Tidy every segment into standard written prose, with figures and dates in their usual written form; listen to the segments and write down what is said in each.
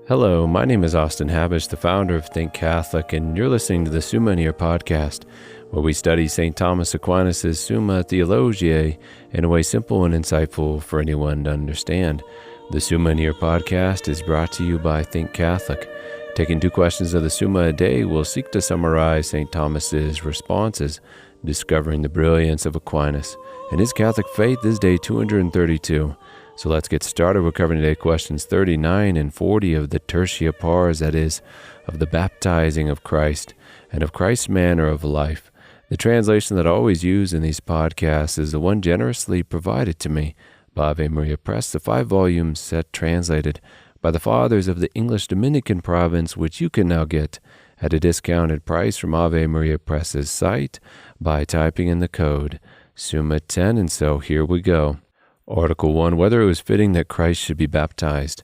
Hello, my name is Austin Habish, the founder of Think Catholic, and you're listening to the Summa podcast, where we study St. Thomas Aquinas' Summa Theologiae in a way simple and insightful for anyone to understand. The Summa podcast is brought to you by Think Catholic. Taking 2 questions of the Summa a day, we'll seek to summarize St. Thomas's responses, discovering the brilliance of Aquinas. And his Catholic faith is day 232. So let's get started. We're covering today questions 39 and 40 of the Tertia Pars, that is, of the baptizing of Christ and of Christ's manner of life. The translation that I always use in these podcasts is the one generously provided to me by Ave Maria Press, the 5-volume set translated by the Fathers of the English Dominican province, which you can now get at a discounted price from Ave Maria Press's site by typing in the code Summa 10. And so here we go. Article 1, whether it was fitting that Christ should be baptized.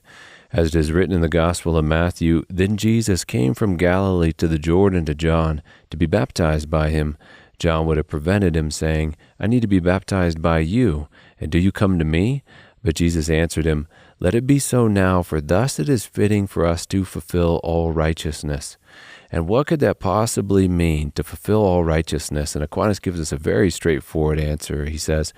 As it is written in the Gospel of Matthew, then Jesus came from Galilee to the Jordan to John to be baptized by him. John would have prevented him, saying, I need to be baptized by you, and do you come to me? But Jesus answered him, Let it be so now, for thus it is fitting for us to fulfill all righteousness. And what could that possibly mean, to fulfill all righteousness? And Aquinas gives us a very straightforward answer. He says,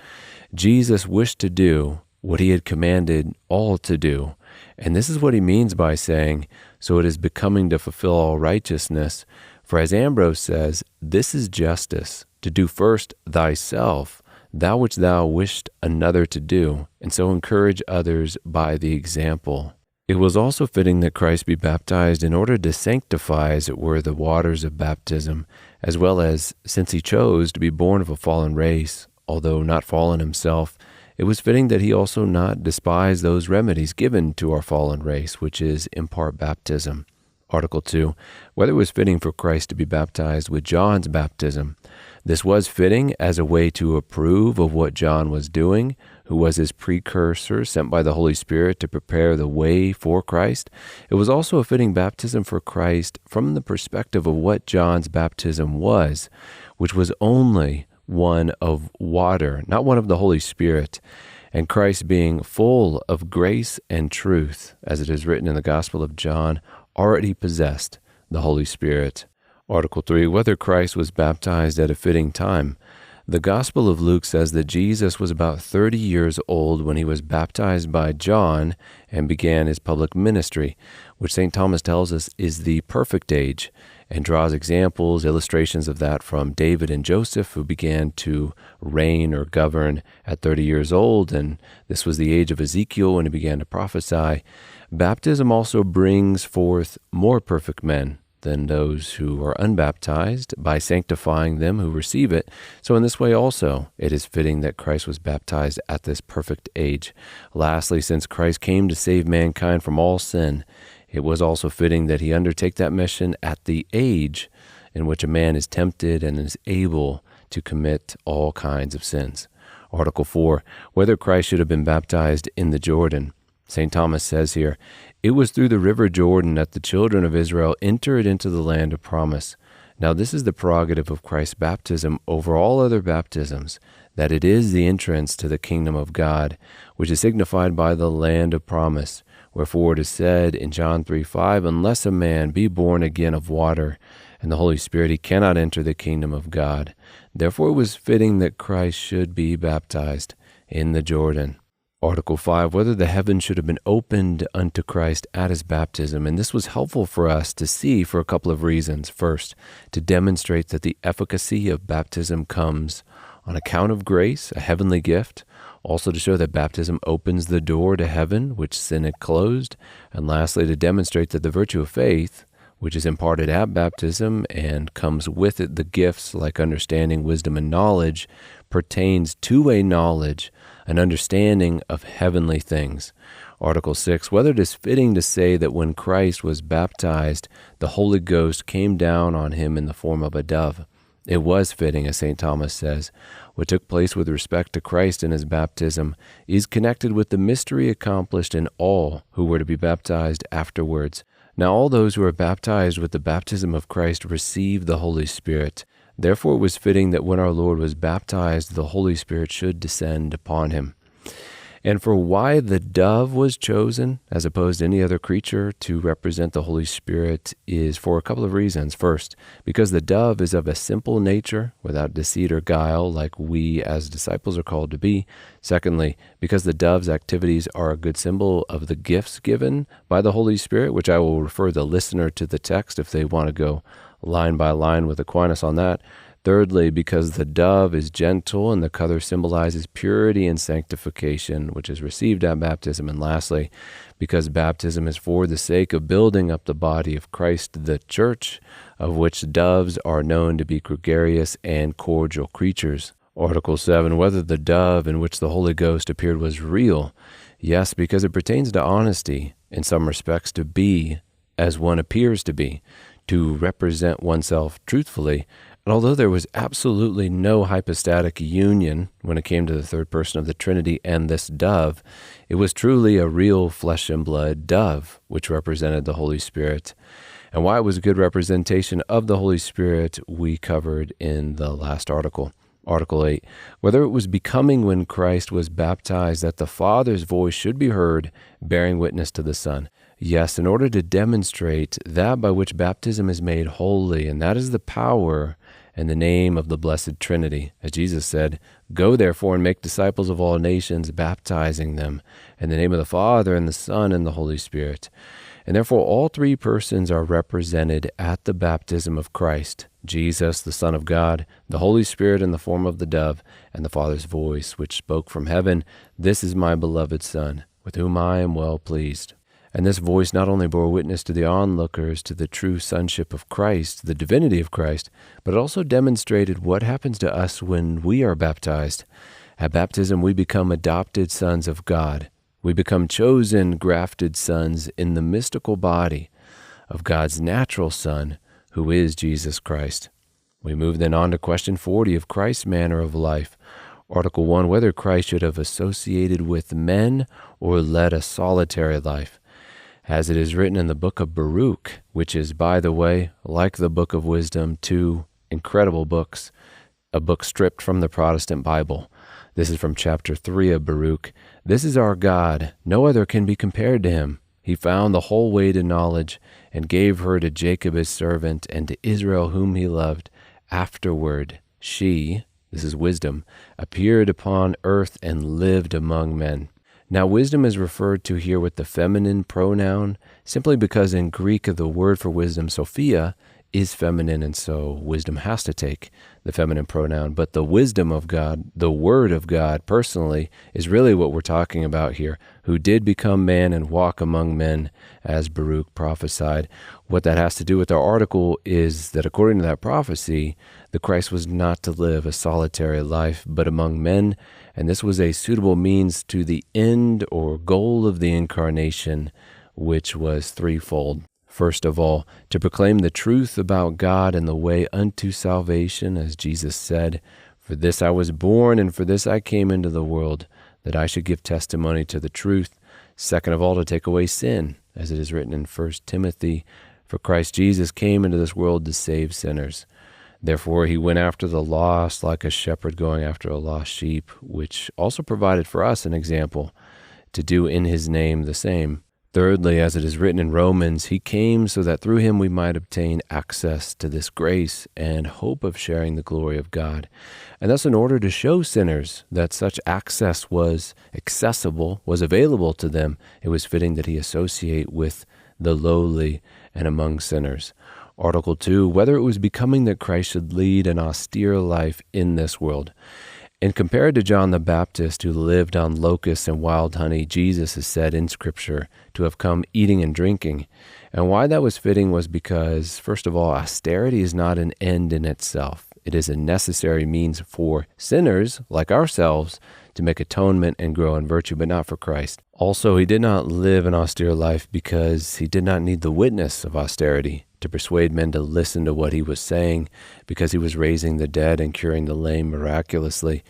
Jesus wished to do what he had commanded all to do. And this is what he means by saying, so it is becoming to fulfill all righteousness. For as Ambrose says, this is justice, to do first thyself, that which thou wishest another to do, and so encourage others by the example. It was also fitting that Christ be baptized in order to sanctify, as it were, the waters of baptism, as well as, since he chose to be born of a fallen race, although not fallen himself, it was fitting that he also not despise those remedies given to our fallen race, which is in part baptism. Article 2, whether it was fitting for Christ to be baptized with John's baptism. This was fitting as a way to approve of what John was doing, who was his precursor sent by the Holy Spirit to prepare the way for Christ. It was also a fitting baptism for Christ from the perspective of what John's baptism was, which was only one of water, not one of the Holy Spirit, and Christ being full of grace and truth, as it is written in the Gospel of John, already possessed the Holy Spirit. Article 3, whether Christ was baptized at a fitting time. The Gospel of Luke says that Jesus was about 30 years old when he was baptized by John and began his public ministry, which St. Thomas tells us is the perfect age, and draws examples, illustrations of that from David and Joseph, who began to reign or govern at 30 years old, and this was the age of Ezekiel when he began to prophesy. Baptism also brings forth more perfect men than those who are unbaptized by sanctifying them who receive it. So in this way also, it is fitting that Christ was baptized at this perfect age. Lastly, since Christ came to save mankind from all sin, it was also fitting that he undertake that mission at the age in which a man is tempted and is able to commit all kinds of sins. Article 4, whether Christ should have been baptized in the Jordan. St. Thomas says here, it was through the river Jordan that the children of Israel entered into the land of promise. Now this is the prerogative of Christ's baptism over all other baptisms, that it is the entrance to the kingdom of God, which is signified by the land of promise. Wherefore it is said in John 3:5, unless a man be born again of water and the Holy Spirit, he cannot enter the kingdom of God. Therefore it was fitting that Christ should be baptized in the Jordan. Article 5, whether the heavens should have been opened unto Christ at his baptism. And this was helpful for us to see for a couple of reasons. First, to demonstrate that the efficacy of baptism comes on account of grace, a heavenly gift. Also to show that baptism opens the door to heaven, which sin had closed. And lastly, to demonstrate that the virtue of faith, which is imparted at baptism and comes with it the gifts like understanding, wisdom, and knowledge, pertains to a knowledge, an understanding of heavenly things. Article 6, whether it is fitting to say that when Christ was baptized, the Holy Ghost came down on him in the form of a dove. It was fitting, as St. Thomas says. What took place with respect to Christ in his baptism is connected with the mystery accomplished in all who were to be baptized afterwards. Now all those who are baptized with the baptism of Christ receive the Holy Spirit. Therefore it was fitting that when our Lord was baptized, the Holy Spirit should descend upon him. And for why the dove was chosen, as opposed to any other creature, to represent the Holy Spirit is for a couple of reasons. First, because the dove is of a simple nature, without deceit or guile, like we as disciples are called to be. Secondly, because the dove's activities are a good symbol of the gifts given by the Holy Spirit, which I will refer the listener to the text if they want to go line by line with Aquinas on that. Thirdly, because the dove is gentle and the color symbolizes purity and sanctification, which is received at baptism. And lastly, because baptism is for the sake of building up the body of Christ, the church, of which doves are known to be gregarious and cordial creatures. Article 7, whether the dove in which the Holy Ghost appeared was real. Yes, because it pertains to honesty, in some respects to be as one appears to be, to represent oneself truthfully. And although there was absolutely no hypostatic union when it came to the third person of the Trinity and this dove, it was truly a real flesh and blood dove, which represented the Holy Spirit. And why it was a good representation of the Holy Spirit, we covered in the last article. Article 8, whether it was becoming when Christ was baptized that the Father's voice should be heard, bearing witness to the Son. Yes, in order to demonstrate that by which baptism is made holy, and that is the power and the name of the Blessed Trinity. As Jesus said, "Go therefore and make disciples of all nations, baptizing them in the name of the Father and the Son and the Holy Spirit." And therefore all three persons are represented at the baptism of Christ: Jesus, the Son of God, the Holy Spirit in the form of the dove, and the Father's voice, which spoke from heaven, "This is my beloved Son, with whom I am well pleased." And this voice not only bore witness to the onlookers to the true sonship of Christ, the divinity of Christ, but it also demonstrated what happens to us when we are baptized. At baptism, we become adopted sons of God. We become chosen, grafted sons in the mystical body of God's natural Son, who is Jesus Christ. We move then on to question 40 of Christ's manner of life. Article 1, whether Christ should have associated with men or led a solitary life. As it is written in the book of Baruch, which is, by the way, like the book of wisdom, two incredible books, a book stripped from the Protestant Bible. This is from chapter 3 of Baruch. "This is our God. No other can be compared to him. He found the whole way to knowledge and gave her to Jacob his servant and to Israel whom he loved. Afterward, she," this is wisdom, "appeared upon earth and lived among men." Now, wisdom is referred to here with the feminine pronoun, simply because in Greek the word for wisdom, Sophia, is feminine, and so wisdom has to take the feminine pronoun. But the wisdom of God, the Word of God personally, is really what we're talking about here, who did become man and walk among men, as Baruch prophesied. What that has to do with our article is that according to that prophecy, the Christ was not to live a solitary life, but among men, and this was a suitable means to the end or goal of the incarnation, which was threefold. First of all, to proclaim the truth about God and the way unto salvation, as Jesus said, "For this I was born, and for this I came into the world, that I should give testimony to the truth." Second of all, to take away sin, as it is written in 1 Timothy, "For Christ Jesus came into this world to save sinners. Therefore he went after the lost like a shepherd going after a lost sheep," which also provided for us an example, to do in his name the same. Thirdly, as it is written in Romans, he came so that through him we might obtain access to this grace and hope of sharing the glory of God. And thus, in order to show sinners that such access was accessible, was available to them, it was fitting that he associate with the lowly and among sinners. Article 2, whether it was becoming that Christ should lead an austere life in this world. And compared to John the Baptist, who lived on locusts and wild honey, Jesus is said in Scripture to have come eating and drinking. And why that was fitting was because, first of all, austerity is not an end in itself. It is a necessary means for sinners like ourselves to make atonement and grow in virtue, but not for Christ. Also, he did not live an austere life because he did not need the witness of austerity to persuade men to listen to what he was saying, because he was raising the dead and curing the lame miraculously.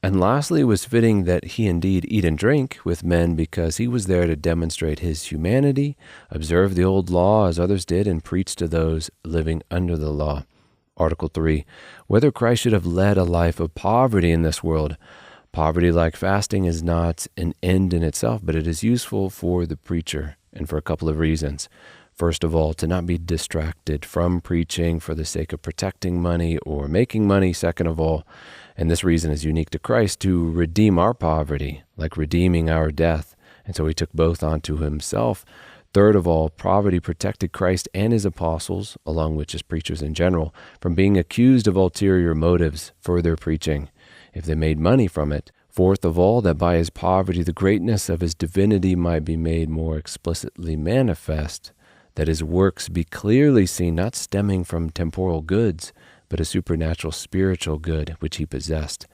And lastly, it was fitting that he indeed eat and drink with men because he was there to demonstrate his humanity, observe the old law as others did, and preach to those living under the law. Article 3, whether Christ should have led a life of poverty in this world. Poverty, like fasting, is not an end in itself, but it is useful for the preacher, and for a couple of reasons. First of all, to not be distracted from preaching for the sake of protecting money or making money. Second of all, and this reason is unique to Christ, to redeem our poverty, like redeeming our death. And so he took both onto himself. Third of all, poverty protected Christ and his apostles, along with just preachers in general, from being accused of ulterior motives for their preaching, if they made money from it. Fourth of all, that by his poverty the greatness of his divinity might be made more explicitly manifest, that his works be clearly seen, not stemming from temporal goods, but a supernatural spiritual good which he possessed.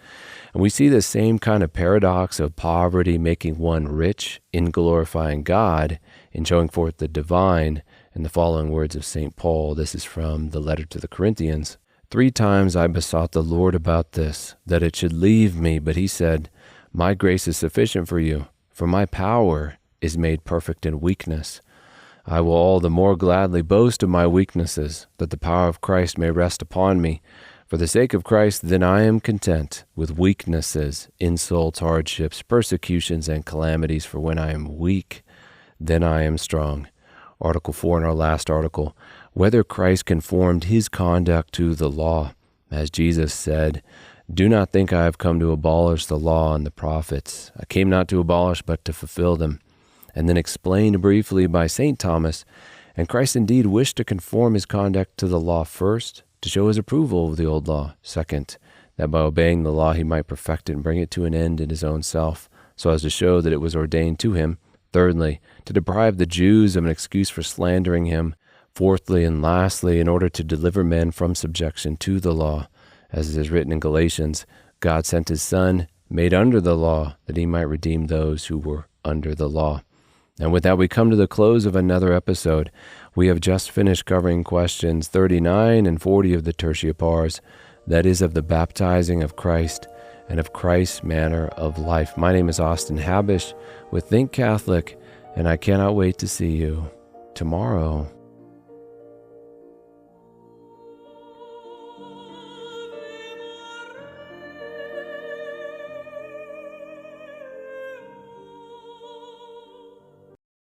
And we see the same kind of paradox of poverty making one rich in glorifying God, in showing forth the divine, in the following words of St. Paul. This is from the letter to the Corinthians. 3 times I besought the Lord about this, that it should leave me, but he said, My grace is sufficient for you, for my power is made perfect in weakness. I will all the more gladly boast of my weaknesses, that the power of Christ may rest upon me. For the sake of Christ, then I am content with weaknesses, insults, hardships, persecutions, and calamities, for when I am weak, then I am strong. Article 4 in our last article, whether Christ conformed his conduct to the law. As Jesus said, Do not think I have come to abolish the law and the prophets. I came not to abolish, but to fulfill them. And then explained briefly by St. Thomas, and Christ indeed wished to conform his conduct to the law first, to show his approval of the old law. Second, that by obeying the law he might perfect it and bring it to an end in his own self, so as to show that it was ordained to him. Thirdly, to deprive the Jews of an excuse for slandering him. Fourthly and lastly, in order to deliver men from subjection to the law. As it is written in Galatians, God sent his Son, made under the law, that he might redeem those who were under the law. And with that, we come to the close of another episode. We have just finished covering questions 39 and 40 of the Tertia Pars, that is, of the baptizing of Christ and of Christ's manner of life. My name is Austin Habish with Think Catholic, and I cannot wait to see you tomorrow.